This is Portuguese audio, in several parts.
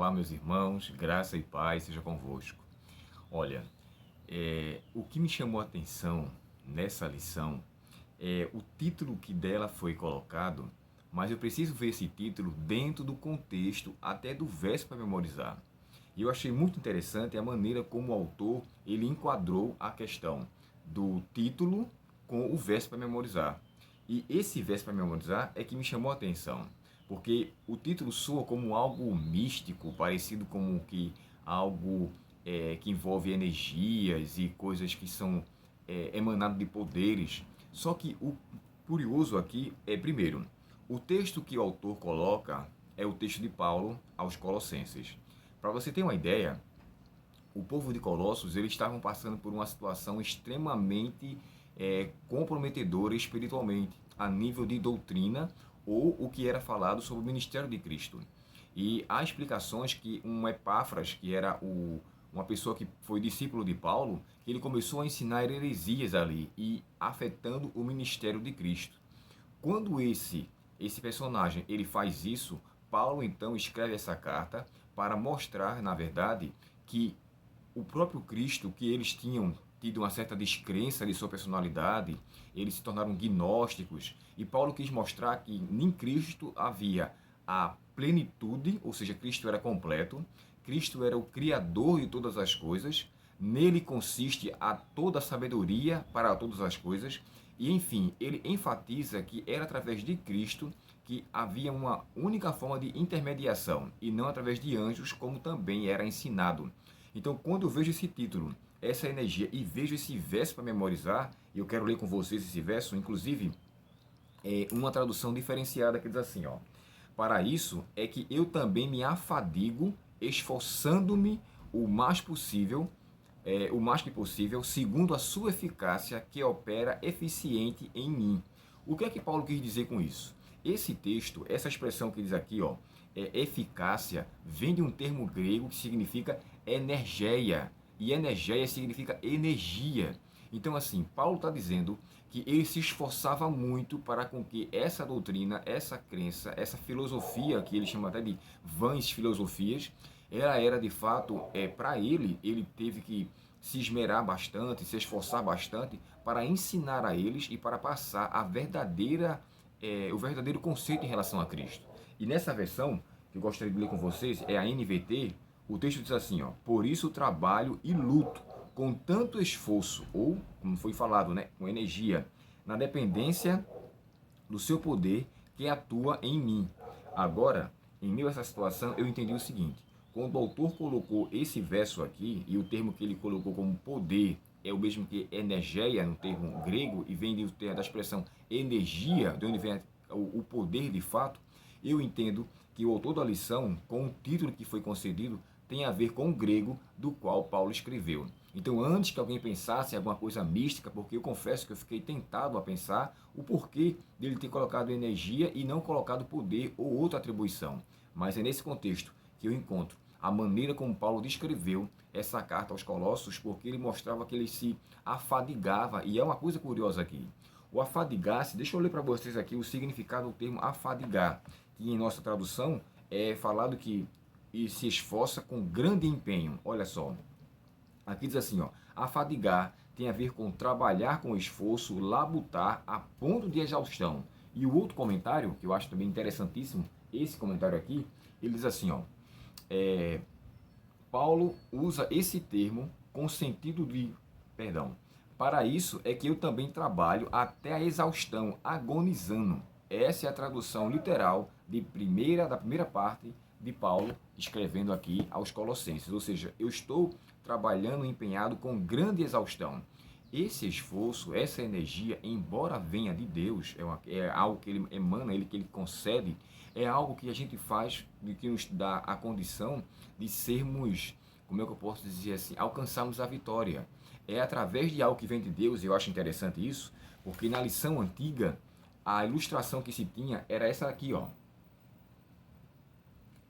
Olá, meus irmãos, graça e paz seja convosco. Olha, o que me chamou a atenção nessa lição é o título que dela foi colocado, mas eu preciso ver esse título dentro do contexto até do verso para memorizar. E eu achei muito interessante a maneira como o autor ele enquadrou a questão do título com o verso para memorizar. E esse verso para memorizar é que me chamou a atenção, porque o título soa como algo místico, parecido como que algo que envolve energias e coisas que são emanadas de poderes. Só que o curioso aqui é, primeiro, o texto que o autor coloca é o texto de Paulo aos Colossenses. Para você ter uma ideia, o povo de Colossos eles estavam passando por uma situação extremamente comprometedora espiritualmente, a nível de doutrina ou o que era falado sobre o ministério de Cristo. E há explicações que um Epáfras, que era uma pessoa que foi discípulo de Paulo, que ele começou a ensinar heresias ali e afetando o ministério de Cristo. Quando esse personagem ele faz isso, Paulo então escreve essa carta para mostrar, na verdade, que o próprio Cristo, que eles tinham tido uma certa descrença de sua personalidade, eles se tornaram gnósticos, e Paulo quis mostrar que em Cristo havia a plenitude, ou seja, Cristo era completo, Cristo era o Criador de todas as coisas, nele consiste a toda a sabedoria para todas as coisas, e enfim, ele enfatiza que era através de Cristo que havia uma única forma de intermediação, e não através de anjos, como também era ensinado. Então, quando eu vejo esse título, essa energia, e vejo esse verso para memorizar, e eu quero ler com vocês esse verso, inclusive, uma tradução diferenciada que diz assim, ó: para isso é que eu também me afadigo, esforçando-me o mais que possível, segundo a sua eficácia que opera eficiente em mim. O que é que Paulo quis dizer com isso? Esse texto, essa expressão que diz aqui, ó, eficácia, vem de um termo grego que significa energeia, e energeia significa energia. Então, assim, Paulo está dizendo que ele se esforçava muito para com que essa doutrina, essa crença, essa filosofia, que ele chama até de vãs filosofias, ela era de fato, para ele teve que se esmerar bastante, se esforçar bastante para ensinar a eles e para passar o verdadeiro conceito em relação a Cristo. E nessa versão, que eu gostaria de ler com vocês, é a NVT, o texto diz assim, ó: por isso trabalho e luto com tanto esforço, ou, como foi falado, né, com energia, na dependência do seu poder que atua em mim. Agora, em meio a essa situação, eu entendi o seguinte: quando o autor colocou esse verso aqui, e o termo que ele colocou como poder é o mesmo que energeia no termo grego, e vem da expressão energia, de onde vem o poder de fato, eu entendo que o autor da lição, com o título que foi concedido, tem a ver com o grego do qual Paulo escreveu. Então, antes que alguém pensasse em alguma coisa mística, porque eu confesso que eu fiquei tentado a pensar o porquê dele ter colocado energia e não colocado poder ou outra atribuição. Mas é nesse contexto que eu encontro a maneira como Paulo descreveu essa carta aos Colossos, porque ele mostrava que ele se afadigava, e é uma coisa curiosa aqui. O afadigar-se, deixa eu ler para vocês aqui o significado do termo afadigar, que em nossa tradução é falado que e se esforça com grande empenho. Olha só, aqui diz assim, ó: afadigar tem a ver com trabalhar com esforço, labutar a ponto de exaustão. E o outro comentário, que eu acho também interessantíssimo, esse comentário aqui, ele diz assim, ó: Paulo usa esse termo com sentido de, perdão, para isso é que eu também trabalho até a exaustão, agonizando. Essa é a tradução literal da primeira parte de Paulo escrevendo aqui aos Colossenses. Ou seja, eu estou trabalhando empenhado com grande exaustão. Esse esforço, essa energia, embora venha de Deus, é algo que ele emana, que ele concede, é algo que a gente faz, que nos dá a condição de sermos, como é que eu posso dizer assim, alcançarmos a vitória. É através de algo que vem de Deus, e eu acho interessante isso, porque na lição antiga, a ilustração que se tinha era essa aqui, ó.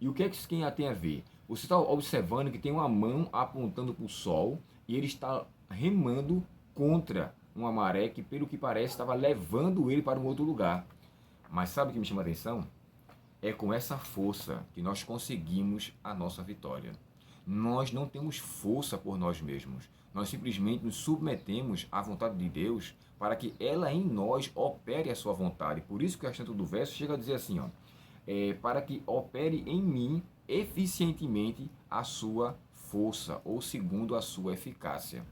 E o que é que isso tem a ver? Você está observando que tem uma mão apontando para o sol e ele está remando contra uma maré que, pelo que parece, estava levando ele para um outro lugar. Mas sabe o que me chama a atenção? É com essa força que nós conseguimos a nossa vitória. Nós não temos força por nós mesmos. Nós simplesmente nos submetemos à vontade de Deus para que ela em nós opere a sua vontade. Por isso que o restante do verso chega a dizer assim, ó, para que opere em mim eficientemente a sua força, ou segundo a sua eficácia.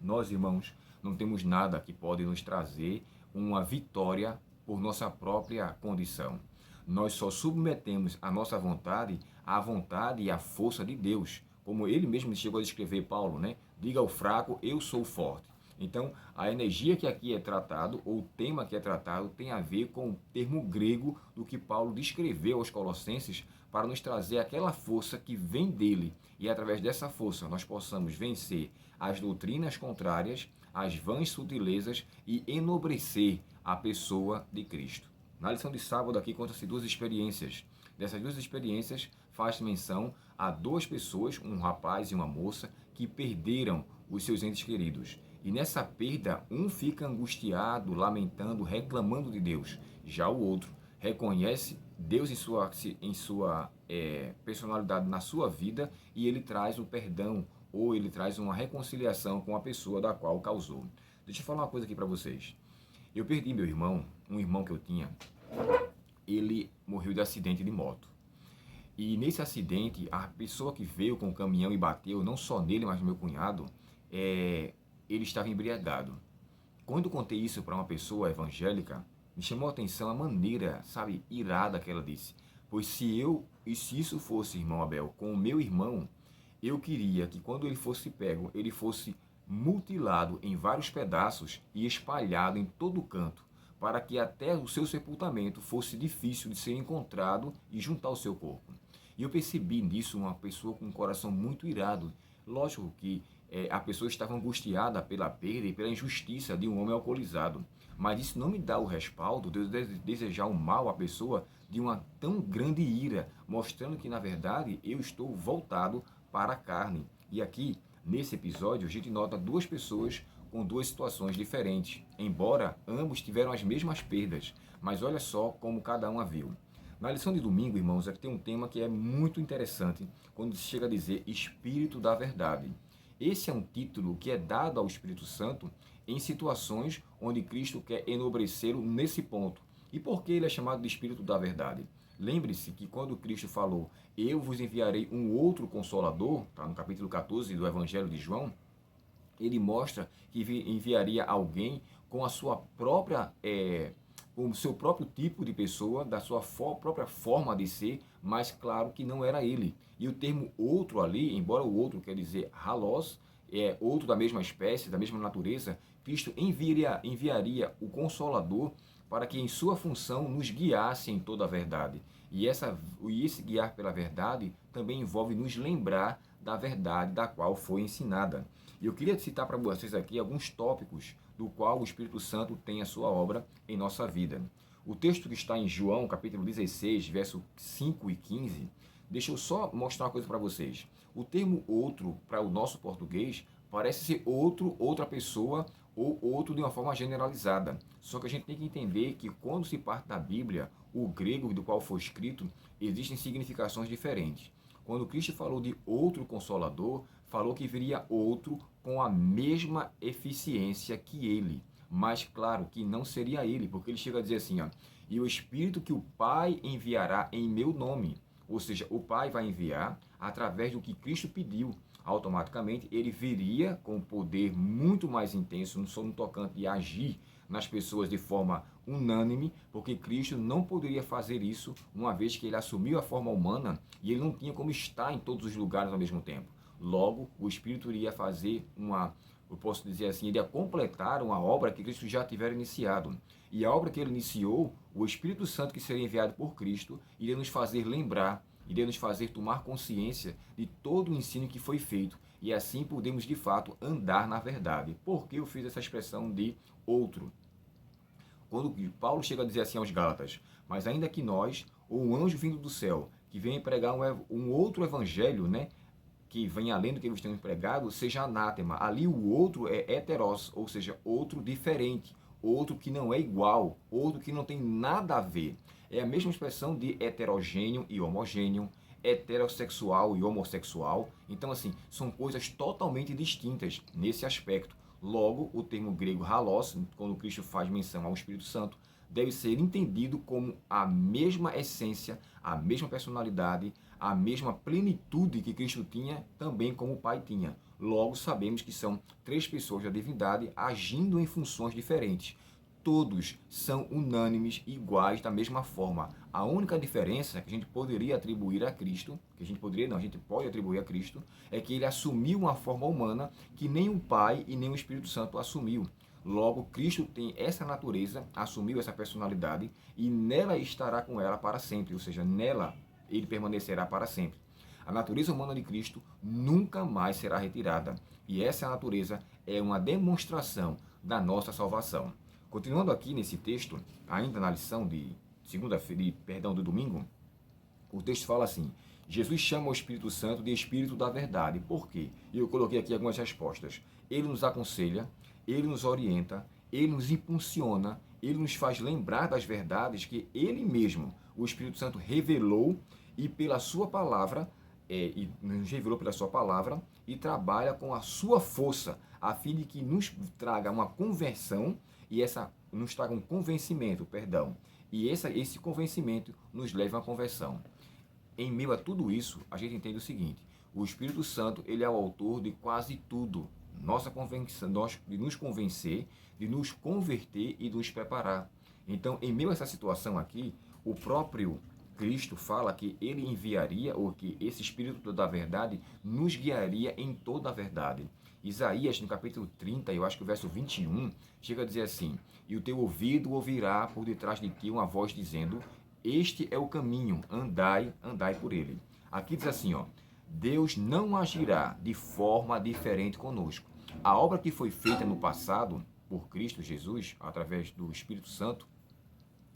Nós, irmãos, não temos nada que pode nos trazer uma vitória por nossa própria condição. Nós só submetemos a nossa vontade à vontade e à força de Deus. Como ele mesmo chegou a descrever, Paulo, né? Diga ao fraco, eu sou forte. Então, a energia que aqui é tratado, ou o tema que é tratado, tem a ver com o termo grego do que Paulo descreveu aos Colossenses para nos trazer aquela força que vem dele. E através dessa força nós possamos vencer as doutrinas contrárias, as vãs sutilezas e enobrecer a pessoa de Cristo. Na lição de sábado aqui conta-se duas experiências. Dessas duas experiências faz menção a duas pessoas, um rapaz e uma moça, que perderam os seus entes queridos. E nessa perda, um fica angustiado, lamentando, reclamando de Deus. Já o outro reconhece Deus em sua personalidade na sua vida e ele traz o perdão ou ele traz uma reconciliação com a pessoa da qual causou. Deixa eu falar uma coisa aqui para vocês. Eu perdi meu irmão, um irmão que eu tinha, ele morreu de acidente de moto. E nesse acidente, a pessoa que veio com o caminhão e bateu, não só nele, mas no meu cunhado, ele estava embriagado. Quando eu contei isso para uma pessoa evangélica, me chamou a atenção a maneira, sabe, irada que ela disse. Pois se isso fosse, irmão Abel, com o meu irmão, eu queria que quando ele fosse pego, ele fosse mutilado em vários pedaços e espalhado em todo canto, para que até o seu sepultamento fosse difícil de ser encontrado e juntar ao seu corpo. E eu percebi nisso uma pessoa com um coração muito irado. Lógico que a pessoa estava angustiada pela perda e pela injustiça de um homem alcoolizado. Mas isso não me dá o respaldo de desejar o mal à pessoa de uma tão grande ira, mostrando que, na verdade, eu estou voltado para a carne. E aqui, nesse episódio, a gente nota duas pessoas com duas situações diferentes, embora ambos tiveram as mesmas perdas. Mas olha só como cada um a viu. Na lição de domingo, irmãos, aqui tem um tema que é muito interessante, quando se chega a dizer Espírito da Verdade. Esse é um título que é dado ao Espírito Santo em situações onde Cristo quer enobrecê-lo nesse ponto. E por que ele é chamado de Espírito da Verdade? Lembre-se que quando Cristo falou, eu vos enviarei um outro Consolador, tá no capítulo 14 do Evangelho de João, ele mostra que enviaria alguém com a sua própria, com o seu próprio tipo de pessoa, da sua própria forma de ser, mas claro que não era ele. E o termo outro ali, embora o outro quer dizer halos, outro da mesma espécie, da mesma natureza, Cristo enviaria o Consolador para que em sua função nos guiasse em toda a verdade. E esse guiar pela verdade também envolve nos lembrar da verdade da qual foi ensinada. E eu queria citar para vocês aqui alguns tópicos do qual o Espírito Santo tem a sua obra em nossa vida. O texto que está em João, capítulo 16, verso 5 e 15, deixa eu só mostrar uma coisa para vocês. O termo outro, para o nosso português, parece ser outro, outra pessoa ou outro de uma forma generalizada. Só que a gente tem que entender que quando se parte da Bíblia, o grego do qual foi escrito, existem significações diferentes. Quando Cristo falou de outro Consolador, falou que viria outro com a mesma eficiência que ele. Mas claro que não seria ele, porque ele chega a dizer assim, ó, e o Espírito que o Pai enviará em meu nome. Ou seja, o Pai vai enviar através do que Cristo pediu. Automaticamente ele viria com um poder muito mais intenso, não só no tocante de agir nas pessoas de forma unânime, porque Cristo não poderia fazer isso, uma vez que ele assumiu a forma humana e ele não tinha como estar em todos os lugares ao mesmo tempo. Logo, o Espírito iria fazer eu posso dizer assim, ele ia completar uma obra que Cristo já tivera iniciado. E a obra que ele iniciou, o Espírito Santo que seria enviado por Cristo, iria nos fazer lembrar, iria nos fazer tomar consciência de todo o ensino que foi feito. E assim podemos, de fato, andar na verdade. Por que eu fiz essa expressão de outro? Quando Paulo chega a dizer assim aos Gálatas, mas ainda que nós, ou um anjo vindo do céu, que venha pregar um outro evangelho, né, que vem além do que eles têm pregado, seja anátema. Ali o outro é heteros, ou seja, outro diferente, outro que não é igual, outro que não tem nada a ver. É a mesma expressão de heterogêneo e homogêneo, heterossexual e homossexual. Então, assim, são coisas totalmente distintas nesse aspecto. Logo, o termo grego halos, quando Cristo faz menção ao Espírito Santo, deve ser entendido como a mesma essência, a mesma personalidade, a mesma plenitude que Cristo tinha, também como o Pai tinha. Logo, sabemos que são três pessoas da divindade agindo em funções diferentes. Todos são unânimes, iguais, da mesma forma. A única diferença que a gente poderia atribuir a Cristo, que a gente poderia não, a gente pode atribuir a Cristo, é que ele assumiu uma forma humana que nem o Pai e nem o Espírito Santo assumiu. Logo, Cristo tem essa natureza, assumiu essa personalidade e nela estará com ela para sempre, ou seja, nela ele permanecerá para sempre. A natureza humana de Cristo nunca mais será retirada e essa natureza é uma demonstração da nossa salvação. Continuando aqui nesse texto, ainda na lição de do domingo, o texto fala assim: Jesus chama o Espírito Santo de Espírito da Verdade. Por quê? E eu coloquei aqui algumas respostas. Ele nos aconselha, ele nos orienta, ele nos impulsiona, ele nos faz lembrar das verdades que ele mesmo, o Espírito Santo, revelou e pela sua palavra, e nos revelou pela sua palavra e trabalha com a sua força, a fim de que nos traga uma conversão e essa nos traga um convencimento, perdão, e esse convencimento nos leva à conversão. Em meio a tudo isso, a gente entende o seguinte: o Espírito Santo, ele é o autor de quase tudo. Nossa convenção, de nos convencer, de nos converter e de nos preparar. Então, em meio a essa situação aqui, o próprio Cristo fala que ele enviaria, ou que esse Espírito da verdade nos guiaria em toda a verdade. Isaías, no capítulo 30, eu acho que o verso 21, chega a dizer assim: e o teu ouvido ouvirá por detrás de ti uma voz dizendo: este é o caminho, andai, andai por ele. Aqui diz assim, ó: Deus não agirá de forma diferente conosco. A obra que foi feita no passado por Cristo Jesus, através do Espírito Santo,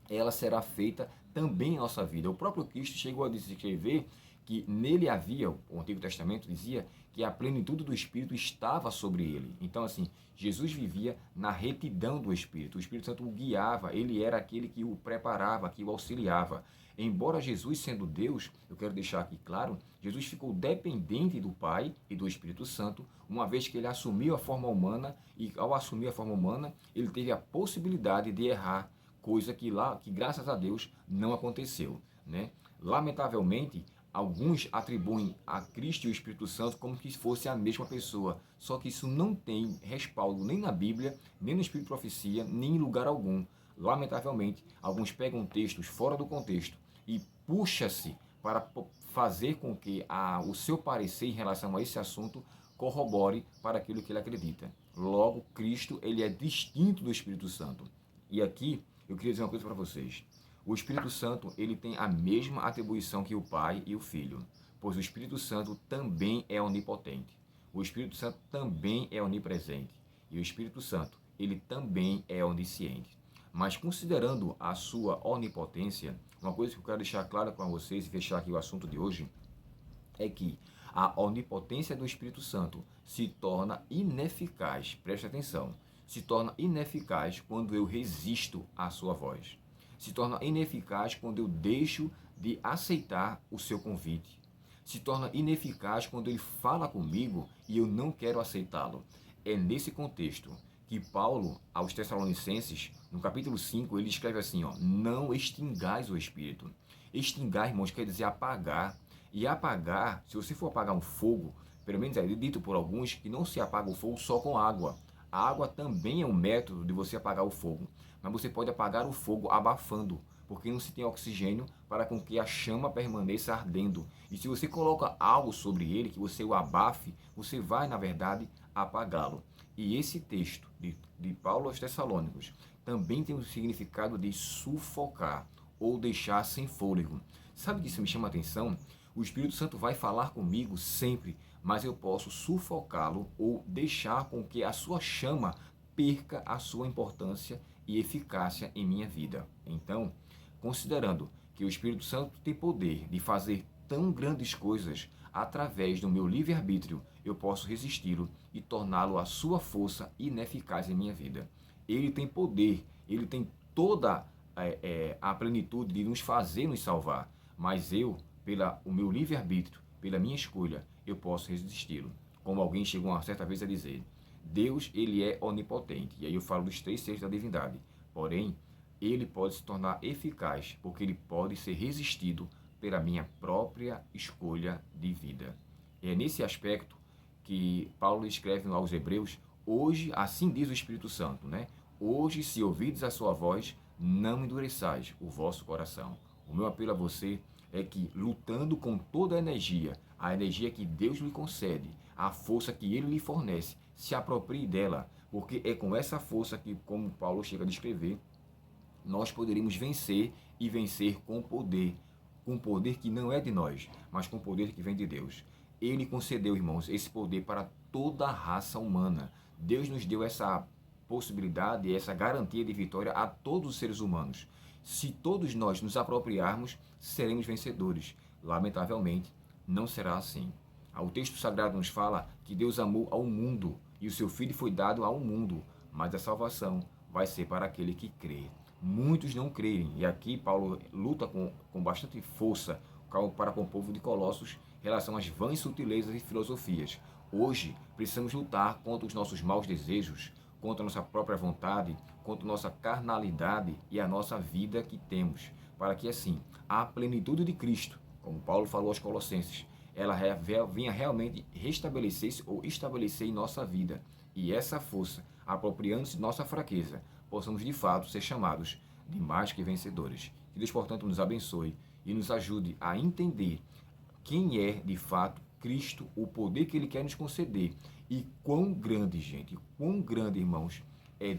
ela será feita também em nossa vida. O próprio Cristo chegou a descrever que nele havia, o Antigo Testamento dizia, que a plenitude do Espírito estava sobre ele. Então, assim, Jesus vivia na retidão do Espírito. O Espírito Santo o guiava, ele era aquele que o preparava, que o auxiliava. Embora Jesus sendo Deus, eu quero deixar aqui claro, Jesus ficou dependente do Pai e do Espírito Santo, uma vez que ele assumiu a forma humana, e ao assumir a forma humana, ele teve a possibilidade de errar, coisa que graças a Deus não aconteceu, né? Lamentavelmente, alguns atribuem a Cristo e o Espírito Santo como se fosse a mesma pessoa, só que isso não tem respaldo nem na Bíblia, nem no Espírito de Profecia, nem em lugar algum. Lamentavelmente, alguns pegam textos fora do contexto e puxa-se para fazer com que o seu parecer em relação a esse assunto corrobore para aquilo que ele acredita. Logo, Cristo, ele é distinto do Espírito Santo. E aqui eu queria dizer uma coisa para vocês. O Espírito Santo, ele tem a mesma atribuição que o Pai e o Filho, pois o Espírito Santo também é onipotente. O Espírito Santo também é onipresente. E o Espírito Santo, ele também é onisciente. Mas considerando a sua onipotência, uma coisa que eu quero deixar clara para vocês e fechar aqui o assunto de hoje, é que a onipotência do Espírito Santo se torna ineficaz, preste atenção, se torna ineficaz quando eu resisto à sua voz. Se torna ineficaz quando eu deixo de aceitar o seu convite. Se torna ineficaz quando ele fala comigo e eu não quero aceitá-lo. É nesse contexto que Paulo, aos Tessalonicenses, no capítulo 5, ele escreve assim, ó: não extingais o Espírito. Extingar, irmãos, quer dizer apagar. E apagar, se você for apagar um fogo, pelo menos é dito por alguns que não se apaga o fogo só com água. A água também é um método de você apagar o fogo, mas você pode apagar o fogo abafando, porque não se tem oxigênio para com que a chama permaneça ardendo. E se você coloca algo sobre ele, que você o abafe, você vai, na verdade, apagá-lo. E esse texto de Paulo aos Tessalônicos também tem o significado de sufocar ou deixar sem fôlego. Sabe que isso me chama a atenção? O Espírito Santo vai falar comigo sempre, mas eu posso sufocá-lo ou deixar com que a sua chama perca a sua importância e eficácia em minha vida. Então, considerando que o Espírito Santo tem poder de fazer tão grandes coisas através do meu livre-arbítrio, eu posso resisti-lo e torná-lo a sua força ineficaz em minha vida. Ele tem poder, ele tem toda a plenitude de nos fazer nos salvar, mas eu, pela o meu livre-arbítrio, pela minha escolha, eu posso resisti-lo. Como alguém chegou uma certa vez a dizer, Deus, ele é onipotente, e aí eu falo dos 3 seres da divindade, porém, ele pode se tornar eficaz, porque ele pode ser resistido pela minha própria escolha de vida. É nesse aspecto que Paulo escreve aos Hebreus, hoje, assim diz o Espírito Santo, né? Hoje, se ouvides a sua voz, não endureçais o vosso coração. O meu apelo a você é que, lutando com toda a energia que Deus lhe concede, a força que Ele lhe fornece, se aproprie dela, porque é com essa força que, como Paulo chega a descrever, nós poderíamos vencer e vencer com poder que não é de nós, mas com poder que vem de Deus. Ele concedeu, irmãos, esse poder para toda a raça humana. Deus nos deu essa possibilidade, essa garantia de vitória a todos os seres humanos. Se todos nós nos apropriarmos, seremos vencedores. Lamentavelmente, não será assim. O texto sagrado nos fala que Deus amou ao mundo e o seu Filho foi dado ao mundo, mas a salvação vai ser para aquele que crê. Muitos não creem, e aqui Paulo luta com bastante força para com o povo de Colossos em relação às vãs sutilezas e filosofias. Hoje, precisamos lutar contra os nossos maus desejos, contra a nossa própria vontade, contra a nossa carnalidade e a nossa vida que temos, para que assim, a plenitude de Cristo, como Paulo falou aos Colossenses, ela venha realmente restabelecer-se ou estabelecer em nossa vida. E essa força, apropriando-se de nossa fraqueza, possamos de fato ser chamados de mais que vencedores. Que Deus, portanto, nos abençoe e nos ajude a entender quem é de fato Cristo, o poder que Ele quer nos conceder e quão grande, gente, quão grande, irmãos,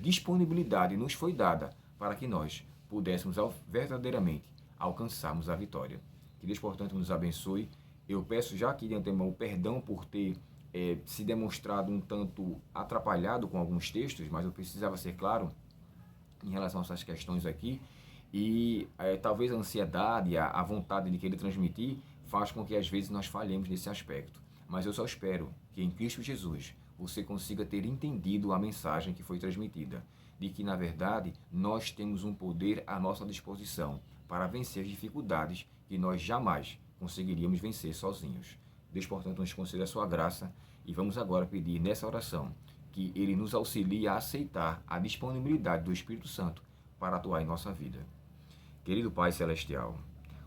disponibilidade nos foi dada para que nós pudéssemos verdadeiramente alcançarmos a vitória. Que Deus, portanto, nos abençoe. Eu peço já aqui de antemão perdão por ter se demonstrado um tanto atrapalhado com alguns textos, mas eu precisava ser claro em relação a essas questões aqui, e talvez a ansiedade, a vontade de querer transmitir, faz com que às vezes nós falhemos nesse aspecto. Mas eu só espero que em Cristo Jesus você consiga ter entendido a mensagem que foi transmitida, de que na verdade nós temos um poder à nossa disposição para vencer as dificuldades que nós jamais conseguiríamos vencer sozinhos. Deus, portanto, nos conceda a sua graça e vamos agora pedir nessa oração que Ele nos auxilie a aceitar a disponibilidade do Espírito Santo para atuar em nossa vida. Querido Pai Celestial,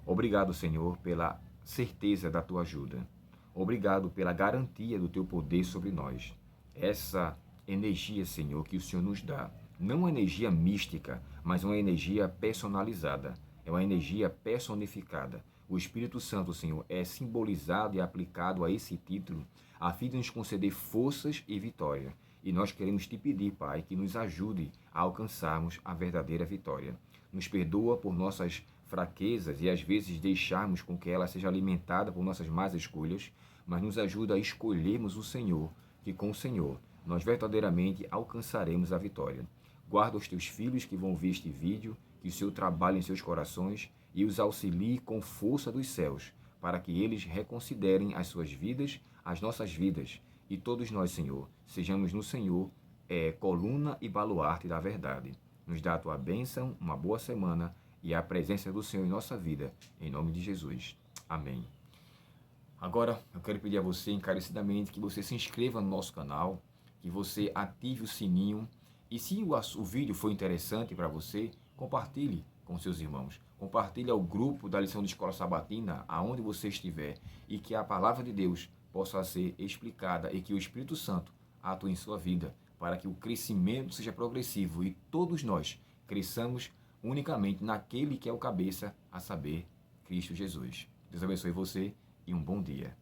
obrigado, Senhor, pela certeza da Tua ajuda. Obrigado pela garantia do Teu poder sobre nós. Essa energia, Senhor, que o Senhor nos dá, não uma energia mística, mas uma energia personalizada, é uma energia personificada. O Espírito Santo, Senhor, é simbolizado e aplicado a esse título a fim de nos conceder forças e vitória. E nós queremos te pedir, Pai, que nos ajude a alcançarmos a verdadeira vitória. Nos perdoa por nossas fraquezas e às vezes deixarmos com que ela seja alimentada por nossas más escolhas, mas nos ajuda a escolhermos o Senhor, que com o Senhor nós verdadeiramente alcançaremos a vitória. Guarda os teus filhos que vão ver este vídeo, que o Senhor trabalhe em seus corações e os auxilie com força dos céus, para que eles reconsiderem as suas vidas, as nossas vidas, e todos nós, Senhor, sejamos no Senhor coluna e baluarte da verdade. Nos dá a tua bênção, uma boa semana e a presença do Senhor em nossa vida, em nome de Jesus. Amém. Agora, eu quero pedir a você encarecidamente que você se inscreva no nosso canal, que você ative o sininho e se o vídeo for interessante para você, compartilhe com seus irmãos. Compartilhe ao grupo da lição de escola sabatina, aonde você estiver, e que a palavra de Deus possa ser explicada e que o Espírito Santo atue em sua vida, para que o crescimento seja progressivo e todos nós cresçamos unicamente naquele que é o cabeça, a saber, Cristo Jesus. Deus abençoe você e um bom dia.